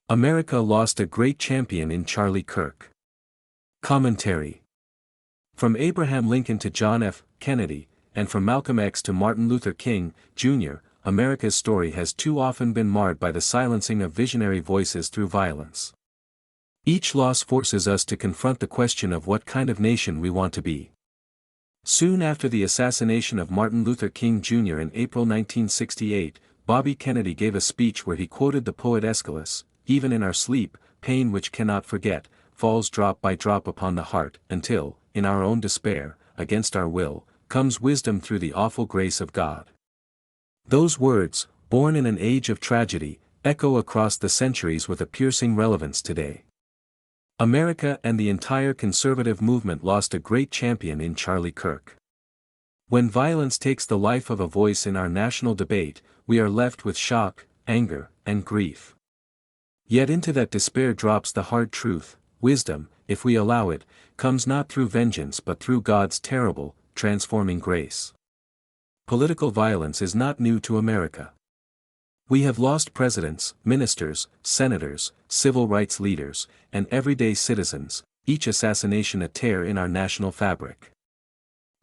America lost a great champion in Charlie Kirk. Commentary. From Abraham Lincoln to John F. Kennedy, and from Malcolm X to Martin Luther King, Jr., America's story has too often been marred by the silencing of visionary voices through violence. Each loss forces us to confront the question of what kind of nation we want to be. Soon after the assassination of Martin Luther King Jr. in April 1968, Bobby Kennedy gave a speech where he quoted the poet Aeschylus, "Even in our sleep, pain which cannot forget, falls drop by drop upon the heart, until, in our own despair, against our will, comes wisdom through the awful grace of God." Those words, born in an age of tragedy, echo across the centuries with a piercing relevance today. America and the entire conservative movement lost a great champion in Charlie Kirk. When violence takes the life of a voice in our national debate, we are left with shock, anger, and grief. Yet into that despair drops the hard truth: wisdom, if we allow it, comes not through vengeance but through God's terrible, transforming grace. Political violence is not new to America. We have lost presidents, ministers, senators, civil rights leaders, and everyday citizens, each assassination a tear in our national fabric.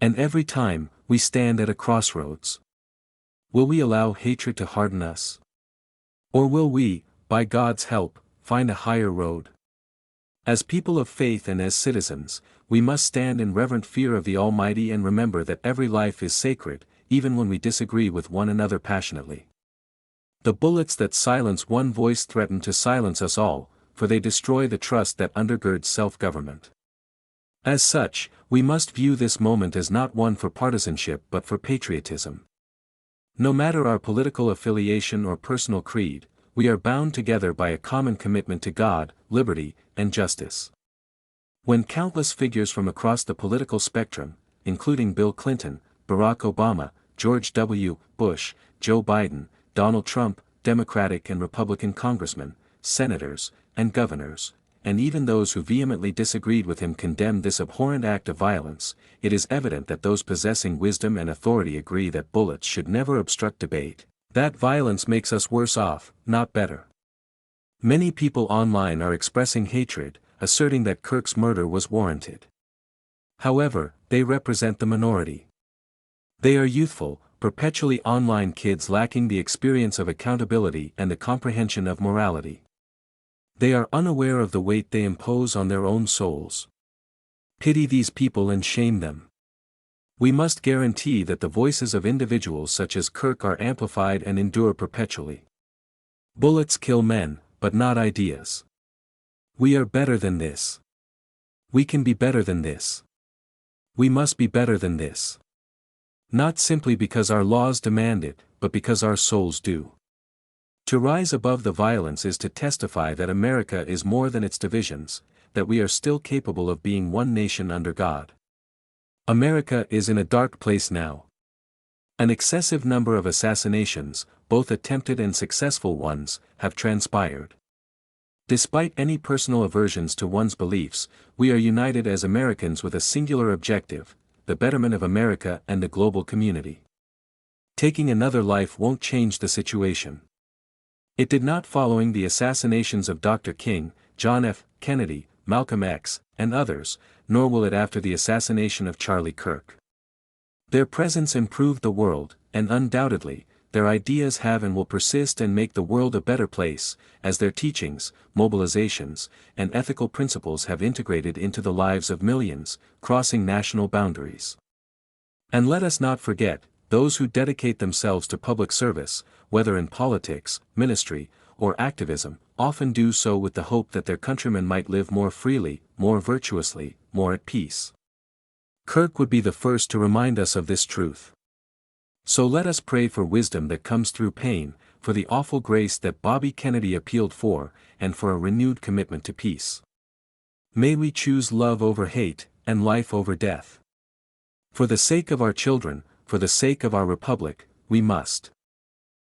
And every time, we stand at a crossroads. Will we allow hatred to harden us? Or will we, by God's help, find a higher road? As people of faith and as citizens, we must stand in reverent fear of the Almighty and remember that every life is sacred, even when we disagree with one another passionately. The bullets that silence one voice threaten to silence us all, for they destroy the trust that undergirds self-government. As such, we must view this moment as not one for partisanship but for patriotism. No matter our political affiliation or personal creed, we are bound together by a common commitment to God, liberty, and justice. When countless figures from across the political spectrum, including Bill Clinton, Barack Obama, George W. Bush, Joe Biden, Donald Trump, Democratic and Republican congressmen, senators, and governors, and even those who vehemently disagreed with him condemned this abhorrent act of violence, it is evident that those possessing wisdom and authority agree that bullets should never obstruct debate, that violence makes us worse off, not better. Many people online are expressing hatred, asserting that Kirk's murder was warranted. However, they represent the minority. They are youthful, perpetually online kids lacking the experience of accountability and the comprehension of morality. They are unaware of the weight they impose on their own souls. Pity these people and shame them. We must guarantee that the voices of individuals such as Kirk are amplified and endure perpetually. Bullets kill men, but not ideas. We are better than this. We can be better than this. We must be better than this. Not simply because our laws demand it, but because our souls do. To rise above the violence is to testify that America is more than its divisions, that we are still capable of being one nation under God. America is in a dark place now. An excessive number of assassinations, both attempted and successful ones, have transpired. Despite any personal aversions to one's beliefs, we are united as Americans with a singular objective: the betterment of America and the global community. Taking another life won't change the situation. It did not following the assassinations of Dr. King, John F. Kennedy, Malcolm X, and others, nor will it after the assassination of Charlie Kirk. Their presence improved the world, and undoubtedly, their ideas have and will persist and make the world a better place, as their teachings, mobilizations, and ethical principles have integrated into the lives of millions, crossing national boundaries. And let us not forget, those who dedicate themselves to public service, whether in politics, ministry, or activism, often do so with the hope that their countrymen might live more freely, more virtuously, more at peace. Kirk would be the first to remind us of this truth. So let us pray for wisdom that comes through pain, for the awful grace that Bobby Kennedy appealed for, and for a renewed commitment to peace. May we choose love over hate, and life over death. For the sake of our children, for the sake of our republic, we must.